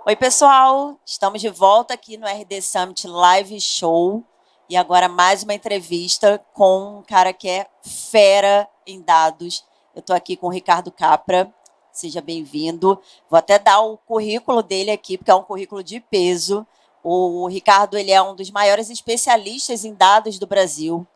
Oi, pessoal! Estamos de volta aqui no RD Summit Live Show e agora mais uma entrevista com um cara que é fera em dados. Eu estou aqui com o Ricardo Capra, seja bem-vindo. Vou até dar o currículo dele aqui, porque é um currículo de peso. O Ricardo ele é um dos maiores especialistas em dados do Brasil.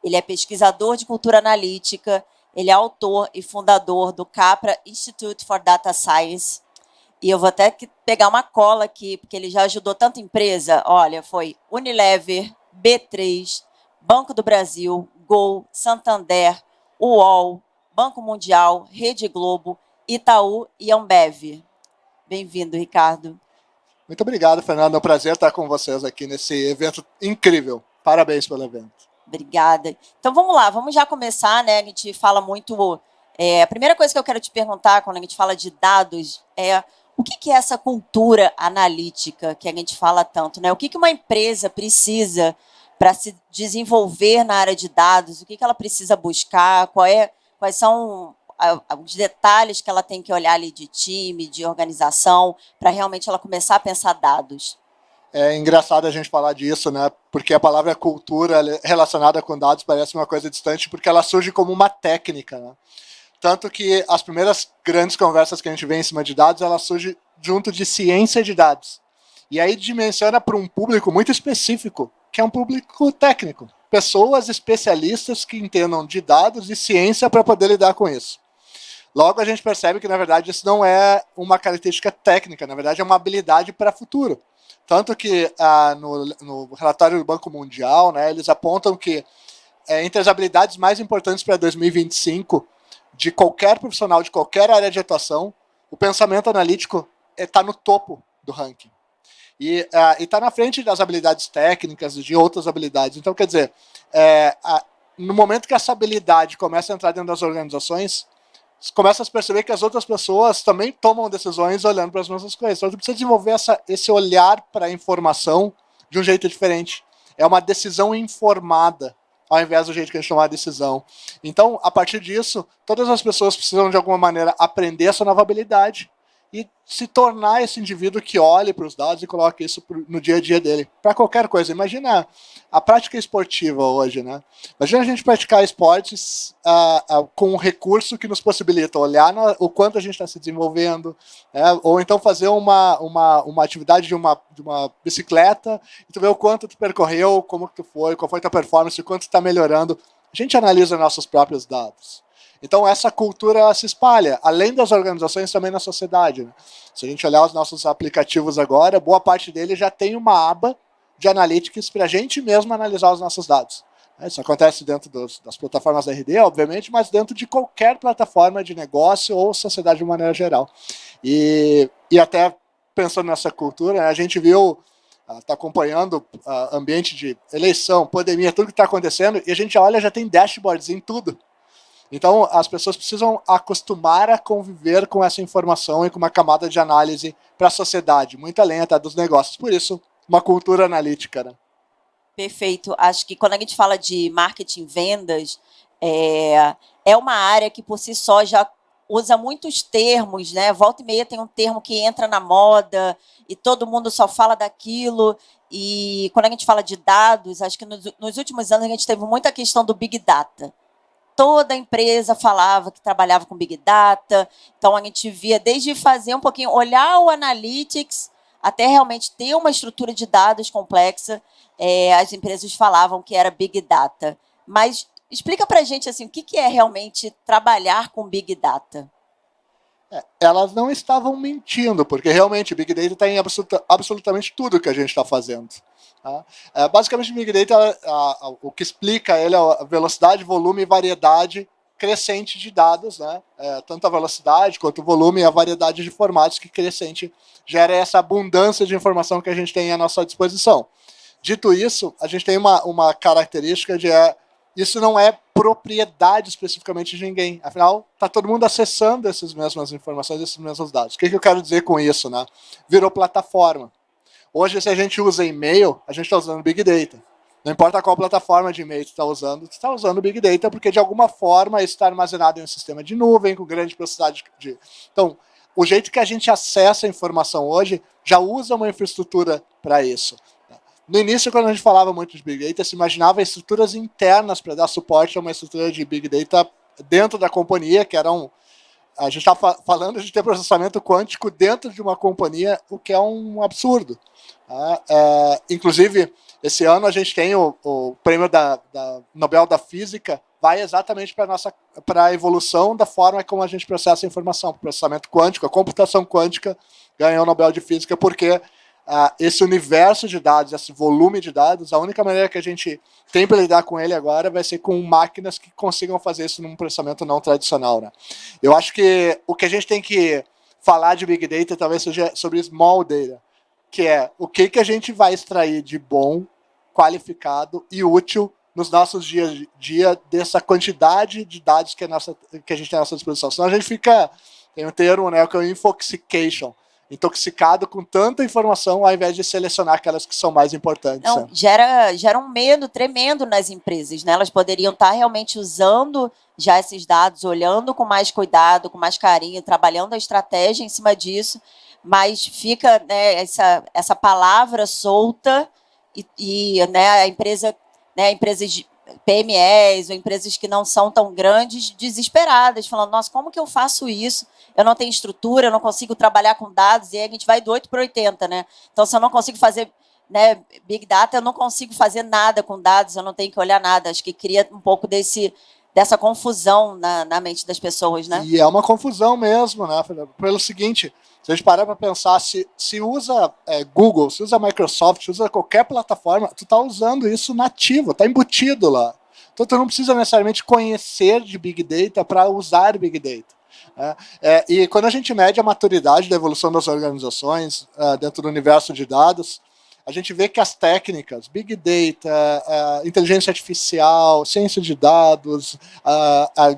Ele é pesquisador de cultura analítica, ele é autor e fundador do Capra Institute for Data Science. E eu vou até pegar uma cola aqui, porque ele já ajudou tanta empresa. Olha, foi Unilever, B3, Banco do Brasil, Gol, Santander, UOL, Banco Mundial, Rede Globo, Itaú e Ambev. Bem-vindo, Ricardo. Muito obrigado, Fernando. É um prazer estar com vocês aqui nesse evento incrível. Parabéns pelo evento. Obrigada. Então vamos lá, vamos já começar, né? A gente fala muito. A primeira coisa que eu quero te perguntar quando a gente fala de dados é o que é essa cultura analítica que a gente fala tanto, né? O que uma empresa precisa para se desenvolver na área de dados? O que ela precisa buscar? Quais são os detalhes que ela tem que olhar ali de time, de organização, para realmente ela começar a pensar dados? É engraçado a gente falar disso, né? Porque a palavra cultura relacionada com dados parece uma coisa distante, porque ela surge como uma técnica, né? Tanto que as primeiras grandes conversas que a gente vê em cima de dados, ela surge junto de ciência de dados. E aí dimensiona para um público muito específico, que é um público técnico. Pessoas especialistas que entendam de dados e ciência para poder lidar com isso. Logo, a gente percebe que, na verdade, isso não é uma característica técnica, na verdade, é uma habilidade para o futuro. Tanto que no relatório do Banco Mundial, né, eles apontam que entre as habilidades mais importantes para 2025 de qualquer profissional, de qualquer área de atuação, o pensamento analítico está no topo do ranking. E está na frente das habilidades técnicas e de outras habilidades. Então, quer dizer, no momento que essa habilidade começa a entrar dentro das organizações, começa a perceber que as outras pessoas também tomam decisões olhando para as mesmas coisas. Então, a gente precisa desenvolver esse olhar para a informação de um jeito diferente. É uma decisão informada, ao invés do jeito que a gente toma a decisão. Então, a partir disso, todas as pessoas precisam, de alguma maneira, aprender essa nova habilidade e se tornar esse indivíduo que olhe para os dados e coloque isso no dia a dia dele, para qualquer coisa. Imagina a prática esportiva hoje, né? Imagina a gente praticar esportes com um recurso que nos possibilita olhar o quanto a gente está se desenvolvendo, ou então fazer uma atividade de uma bicicleta e tu vê o quanto tu percorreu, como que tu foi, qual foi a tua performance, o quanto tu está melhorando. A gente analisa nossos próprios dados. Então, essa cultura se espalha, além das organizações, também na sociedade. Né? Se a gente olhar os nossos aplicativos agora, boa parte deles já tem uma aba de analytics para a gente mesmo analisar os nossos dados. Isso acontece dentro das plataformas da RD, obviamente, mas dentro de qualquer plataforma de negócio ou sociedade de maneira geral. E até pensando nessa cultura, a gente viu, está acompanhando o ambiente de eleição, pandemia, tudo que está acontecendo, e a gente olha, já tem dashboards em tudo. Então, as pessoas precisam acostumar a conviver com essa informação e com uma camada de análise para a sociedade, muito além até dos negócios. Por isso, uma cultura analítica. Né? Perfeito. Acho que quando a gente fala de marketing, vendas, é uma área que por si só já usa muitos termos, né? Volta e meia tem um termo que entra na moda e todo mundo só fala daquilo. E quando a gente fala de dados, acho que nos últimos anos a gente teve muita questão do Big Data. Toda empresa falava que trabalhava com Big Data, então a gente via desde fazer um pouquinho, olhar o Analytics, até realmente ter uma estrutura de dados complexa, as empresas falavam que era Big Data. Mas explica para a gente assim, o que é realmente trabalhar com Big Data? Elas não estavam mentindo, porque realmente Big Data está em absolutamente tudo que a gente está fazendo. Tá? Basicamente, Big Data, o que explica ele é a velocidade, volume e variedade crescente de dados, né? Tanto a velocidade quanto o volume e a variedade de formatos que crescente gera essa abundância de informação que a gente tem à nossa disposição. Dito isso, a gente tem uma característica de isso não é propriedade especificamente de ninguém. Afinal, está todo mundo acessando essas mesmas informações, esses mesmos dados. O que eu quero dizer com isso? Né? Virou plataforma. Hoje, se a gente usa e-mail, a gente está usando Big Data. Não importa qual plataforma de e-mail tu está usando Big Data, porque de alguma forma isso está armazenado em um sistema de nuvem, com grande velocidade de... Então, o jeito que a gente acessa a informação hoje já usa uma infraestrutura para isso. No início, quando a gente falava muito de Big Data, se imaginava estruturas internas para dar suporte a uma estrutura de Big Data dentro da companhia, que eram... A gente está falando de ter processamento quântico dentro de uma companhia, o que é um absurdo. Inclusive, esse ano a gente tem o prêmio da Nobel da Física, vai exatamente para a evolução da forma como a gente processa a informação. O processamento quântico, a computação quântica ganhou o Nobel de Física porque esse universo de dados, esse volume de dados, a única maneira que a gente tem para lidar com ele agora vai ser com máquinas que consigam fazer isso num processamento não tradicional. Né? Eu acho que o que a gente tem que falar de Big Data talvez seja sobre Small Data, que é o que a gente vai extrair de bom, qualificado e útil nos nossos dias a dia dessa quantidade de dados que a gente tem à nossa disposição. Senão a gente fica, tem um termo, né, que é o infoxication, intoxicado com tanta informação, ao invés de selecionar aquelas que são mais importantes. Não, né? gera um medo tremendo nas empresas, né? Elas poderiam estar realmente usando já esses dados, olhando com mais cuidado, com mais carinho, trabalhando a estratégia em cima disso, mas fica, né, essa palavra solta e né, empresas de PMEs ou empresas que não são tão grandes, desesperadas, falando, nossa, como que eu faço isso? Eu não tenho estrutura, eu não consigo trabalhar com dados, e aí a gente vai do 8 para 80, né? Então, se eu não consigo fazer, né, Big Data, eu não consigo fazer nada com dados, eu não tenho que olhar nada. Acho que cria um pouco dessa confusão na mente das pessoas, né? E é uma confusão mesmo, né? Pelo seguinte, se a gente parar para pensar, se usa Google, se usa Microsoft, se usa qualquer plataforma, tu está usando isso nativo, está embutido lá. Então tu não precisa necessariamente conhecer de Big Data para usar Big Data. Né? E quando a gente mede a maturidade da evolução das organizações dentro do universo de dados, a gente vê que as técnicas, Big Data, inteligência artificial, ciência de dados,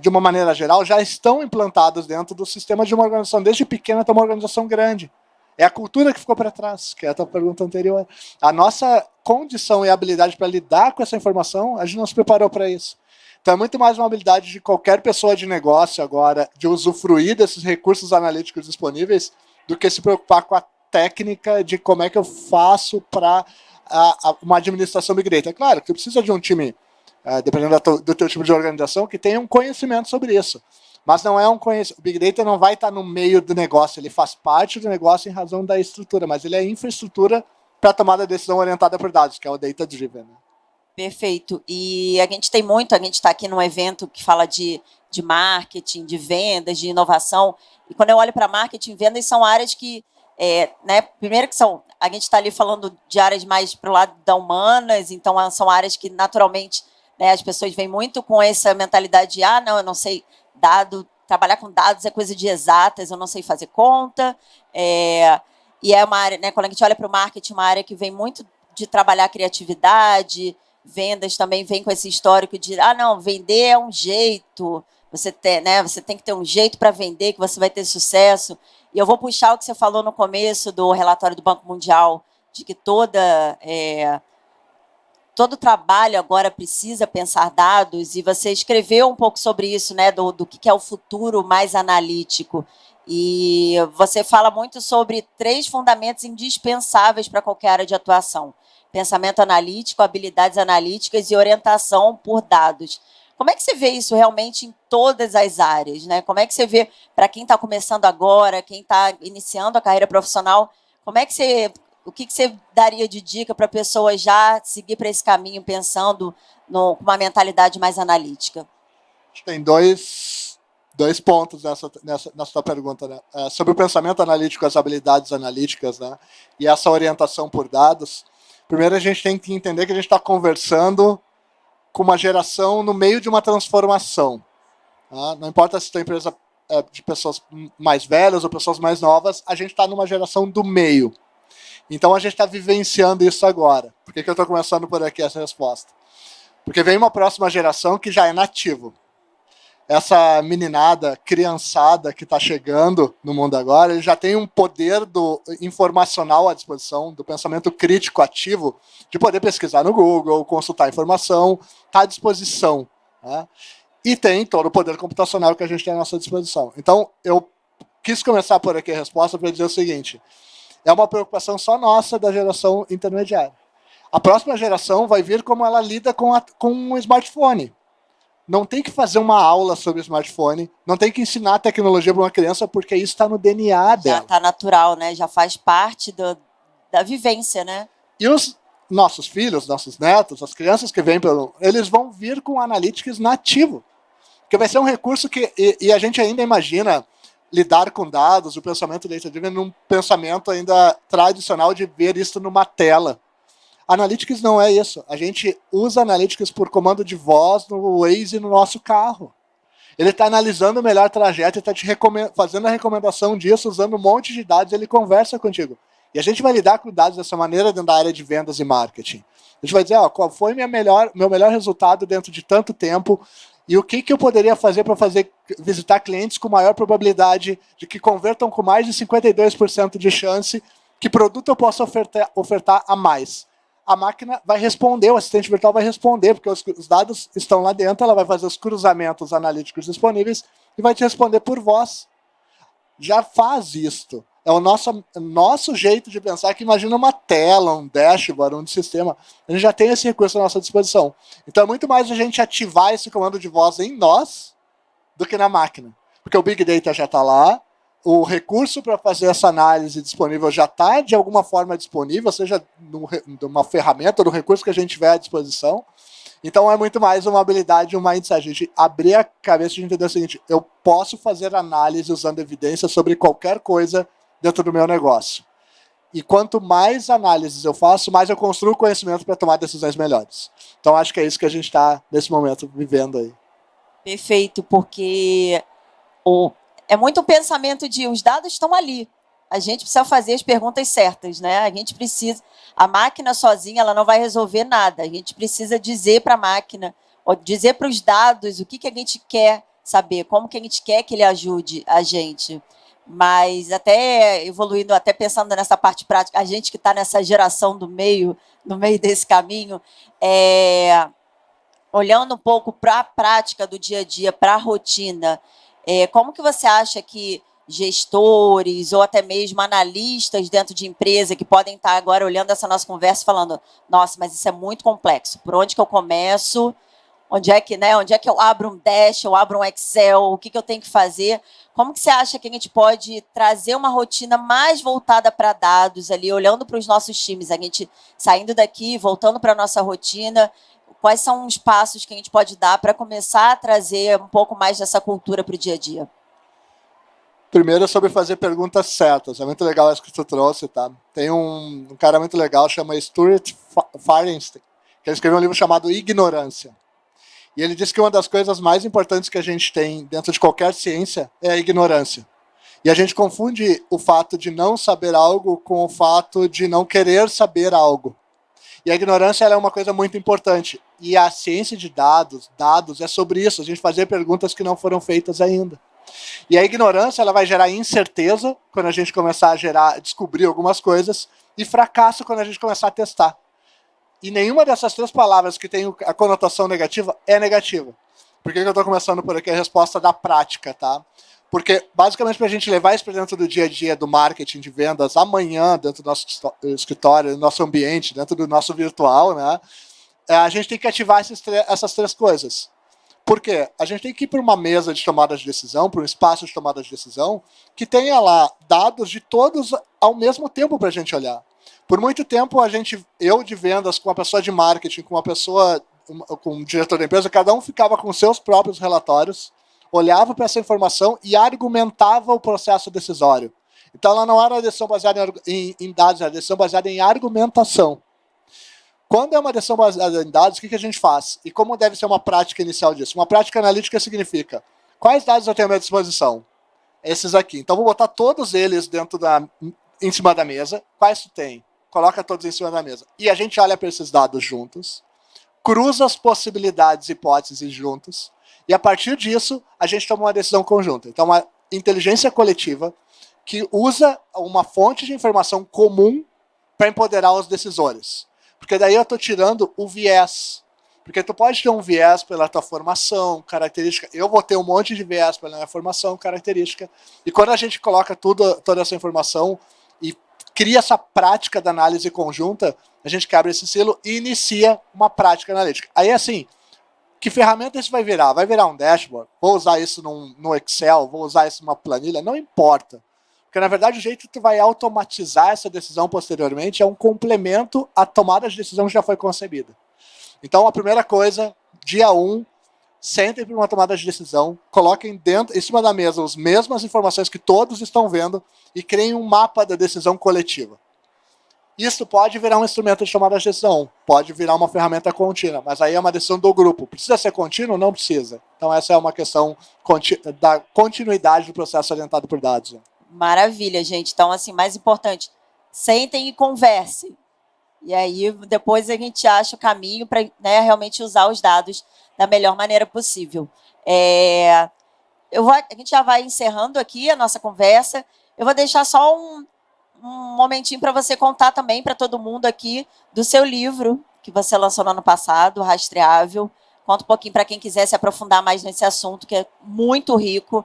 de uma maneira geral, já estão implantadas dentro do sistema de uma organização, desde pequena até uma organização grande. É a cultura que ficou para trás, que é a tua pergunta anterior. A nossa condição e habilidade para lidar com essa informação, a gente não se preparou para isso. Então é muito mais uma habilidade de qualquer pessoa de negócio agora, de usufruir desses recursos analíticos disponíveis, do que se preocupar com a técnica de como é que eu faço para uma administração Big Data. É claro que precisa de um time, dependendo do teu tipo de organização, que tenha um conhecimento sobre isso. Mas não é um conhecimento. O Big Data não vai estar no meio do negócio, ele faz parte do negócio em razão da estrutura, mas ele é infraestrutura para a tomada de decisão orientada por dados, que é o Data Driven. Né? Perfeito. E a gente está aqui num evento que fala de marketing, de vendas, de inovação, e quando eu olho para marketing e vendas, são áreas que né, primeiro que a gente está ali falando de áreas mais para o lado da humanas, então são áreas que naturalmente, né, as pessoas vêm muito com essa mentalidade de não, eu não sei trabalhar com dados é coisa de exatas, eu não sei fazer conta, e é uma área, né, quando a gente olha para o marketing, uma área que vem muito de trabalhar criatividade, vendas também vem com esse histórico de, não, vender é um jeito, você tem que ter um jeito para vender que você vai ter sucesso. E eu vou puxar o que você falou no começo do relatório do Banco Mundial, de que todo trabalho agora precisa pensar dados, e você escreveu um pouco sobre isso, né, do que é o futuro mais analítico. E você fala muito sobre 3 fundamentos indispensáveis para qualquer área de atuação: pensamento analítico, habilidades analíticas e orientação por dados. Como é que você vê isso realmente em todas as áreas, né? Como é que você vê, para quem está começando agora, quem está iniciando a carreira profissional, o que você daria de dica para a pessoa já seguir para esse caminho, pensando com uma mentalidade mais analítica? Tem dois pontos nessa tua pergunta, né? Sobre o pensamento analítico, as habilidades analíticas, né? E essa orientação por dados. Primeiro, a gente tem que entender que a gente está conversando com uma geração no meio de uma transformação. Tá? Não importa se a empresa é de pessoas mais velhas ou pessoas mais novas, a gente está numa geração do meio. Então a gente está vivenciando isso agora. Por que eu estou começando por aqui essa resposta? Porque vem uma próxima geração que já é nativo. Essa meninada, criançada que está chegando no mundo agora, ele já tem um poder informacional à disposição, do pensamento crítico ativo, de poder pesquisar no Google, consultar informação, está à disposição. Né? E tem todo o poder computacional que a gente tem à nossa disposição. Então, eu quis começar por aqui a resposta para dizer o seguinte, é uma preocupação só nossa da geração intermediária. A próxima geração vai vir como ela lida com um smartphone. Não tem que fazer uma aula sobre smartphone, não tem que ensinar tecnologia para uma criança, porque isso está no DNA dela. Já está natural, né? Já faz parte da vivência, né? E os nossos filhos, nossos netos, as crianças que vêm eles vão vir com analytics nativo. Porque vai ser um recurso que... E a gente ainda imagina lidar com dados, o pensamento data-driven, num pensamento ainda tradicional de ver isso numa tela. Analytics não é isso. A gente usa Analytics por comando de voz no Waze no nosso carro. Ele está analisando o melhor trajeto e está te fazendo a recomendação disso, usando um monte de dados, ele conversa contigo. E a gente vai lidar com dados dessa maneira dentro da área de vendas e marketing. A gente vai dizer, qual foi meu melhor resultado dentro de tanto tempo e o que eu poderia fazer para visitar clientes com maior probabilidade de que convertam com mais de 52% de chance, que produto eu posso ofertar a mais. A máquina vai responder, o assistente virtual vai responder, porque os dados estão lá dentro, ela vai fazer os cruzamentos analíticos disponíveis e vai te responder por voz. Já faz isto. É o nosso jeito de pensar, que imagina uma tela, um dashboard, um sistema. A gente já tem esse recurso à nossa disposição. Então é muito mais a gente ativar esse comando de voz em nós do que na máquina. Porque o Big Data já está lá, o recurso para fazer essa análise disponível já está de alguma forma disponível, seja numa ferramenta, no recurso que a gente tiver à disposição. Então é muito mais uma habilidade, um mindset. A gente abrir a cabeça e entender o seguinte, eu posso fazer análise usando evidência sobre qualquer coisa dentro do meu negócio. E quanto mais análises eu faço, mais eu construo conhecimento para tomar decisões melhores. Então acho que é isso que a gente está, nesse momento, vivendo aí. Perfeito, porque é muito um pensamento de os dados estão ali. A gente precisa fazer as perguntas certas, né? A gente precisa... A máquina sozinha ela não vai resolver nada. A gente precisa dizer para a máquina, ou dizer para os dados o que a gente quer saber, como que a gente quer que ele ajude a gente. Mas até evoluindo, até pensando nessa parte prática, a gente que está nessa geração do meio, no meio desse caminho, olhando um pouco para a prática do dia a dia, para a rotina, como que você acha que gestores ou até mesmo analistas dentro de empresa que podem estar agora olhando essa nossa conversa e falando, nossa, mas isso é muito complexo, por onde que eu começo? Onde é que eu abro um Dash, eu abro um Excel, o que eu tenho que fazer? Como que você acha que a gente pode trazer uma rotina mais voltada para dados ali, olhando para os nossos times, a gente saindo daqui, voltando para a nossa rotina, quais são os passos que a gente pode dar para começar a trazer um pouco mais dessa cultura para o dia a dia? Primeiro, sobre fazer perguntas certas. É muito legal isso que tu trouxe, tá? Tem um cara muito legal, chama Stuart Feirenstein, que ele escreveu um livro chamado Ignorância. E ele diz que uma das coisas mais importantes que a gente tem dentro de qualquer ciência é a ignorância. E a gente confunde o fato de não saber algo com o fato de não querer saber algo. E a ignorância ela é uma coisa muito importante. E a ciência de dados é sobre isso, a gente fazer perguntas que não foram feitas ainda. E a ignorância ela vai gerar incerteza quando a gente começar a descobrir algumas coisas, e fracasso quando a gente começar a testar. E nenhuma dessas três palavras que tem a conotação negativa é negativa. Por que eu estou começando por aqui a resposta da prática, tá? Porque, basicamente, para a gente levar isso para dentro do dia a dia do marketing de vendas, amanhã, dentro do nosso escritório, do nosso ambiente, dentro do nosso virtual, né? A gente tem que ativar essas três coisas. Por quê? A gente tem que ir para uma mesa de tomada de decisão, para um espaço de tomada de decisão, que tenha lá dados de todos ao mesmo tempo para a gente olhar. Por muito tempo, eu de vendas, com uma pessoa de marketing, com um diretor da empresa, cada um ficava com seus próprios relatórios, olhava para essa informação e argumentava o processo decisório. Então, ela não era uma decisão baseada em dados, era uma decisão baseada em argumentação. Quando é uma decisão baseada em dados, o que a gente faz? E como deve ser uma prática inicial disso? Uma prática analítica significa, quais dados eu tenho à minha disposição? Esses aqui. Então, vou botar todos eles em cima da mesa. Quais tu tem? Coloca todos em cima da mesa. E a gente olha para esses dados juntos, cruza as possibilidades e hipóteses juntos, e a partir disso, a gente toma uma decisão conjunta. Então, uma inteligência coletiva que usa uma fonte de informação comum para empoderar os decisores. Porque daí eu estou tirando o viés. Porque tu pode ter um viés pela tua formação, característica. Eu vou ter um monte de viés pela minha formação, característica. E quando a gente coloca toda essa informação e cria essa prática da análise conjunta, a gente quebra esse selo e inicia uma prática analítica. Aí, assim, que ferramenta isso vai virar? Vai virar um dashboard? Vou usar isso no Excel? Vou usar isso numa planilha? Não importa. Porque, na verdade, o jeito que tu vai automatizar essa decisão posteriormente é um complemento à tomada de decisão que já foi concebida. Então, a primeira coisa, dia 1, sentem para uma tomada de decisão, coloquem em cima da mesa as mesmas informações que todos estão vendo e criem um mapa da decisão coletiva. Isso pode virar um instrumento de tomada de decisão, pode virar uma ferramenta contínua, mas aí é uma decisão do grupo. Precisa ser contínuo? Não precisa. Então, essa é uma questão da continuidade do processo orientado por dados. Maravilha, gente. Então, assim, mais importante, sentem e conversem. E aí, depois a gente acha o caminho para, né, realmente usar os dados da melhor maneira possível. A gente já vai encerrando aqui a nossa conversa. Eu vou deixar só um momentinho para você contar também para todo mundo aqui do seu livro, que você lançou no ano passado, Rastreável. Conta um pouquinho para quem quiser se aprofundar mais nesse assunto, que é muito rico.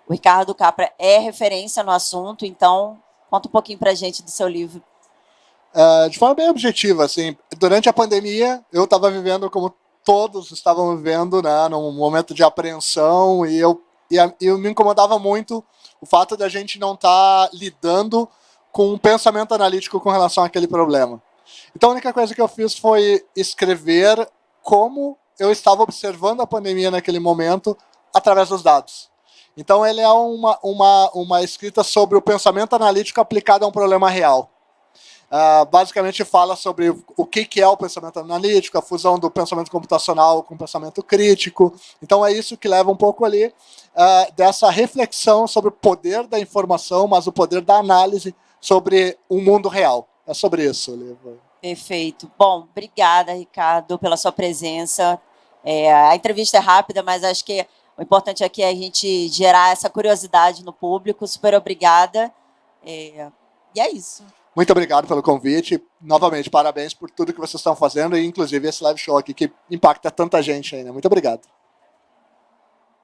O Ricardo Capra é referência no assunto, então conta um pouquinho para a gente do seu livro. De forma bem objetiva, assim, durante a pandemia, eu estava vivendo como todos estavam vivendo, né, num momento de apreensão, e eu me incomodava muito o fato da gente não estar lidando com um pensamento analítico com relação àquele problema. Então, a única coisa que eu fiz foi escrever como eu estava observando a pandemia naquele momento através dos dados. Então, ele é uma escrita sobre o pensamento analítico aplicado a um problema real. Basicamente fala sobre o que é o pensamento analítico, a fusão do pensamento computacional com o pensamento crítico. Então é isso que leva um pouco ali dessa reflexão sobre o poder da informação, mas o poder da análise sobre o mundo real. É sobre isso, Olivia. Perfeito. Bom, obrigada, Ricardo, pela sua presença. A entrevista é rápida, mas acho que o importante aqui é a gente gerar essa curiosidade no público. Super obrigada. E é isso. Muito obrigado pelo convite. Novamente, parabéns por tudo que vocês estão fazendo e, inclusive, esse live show aqui que impacta tanta gente aí, né? Muito obrigado.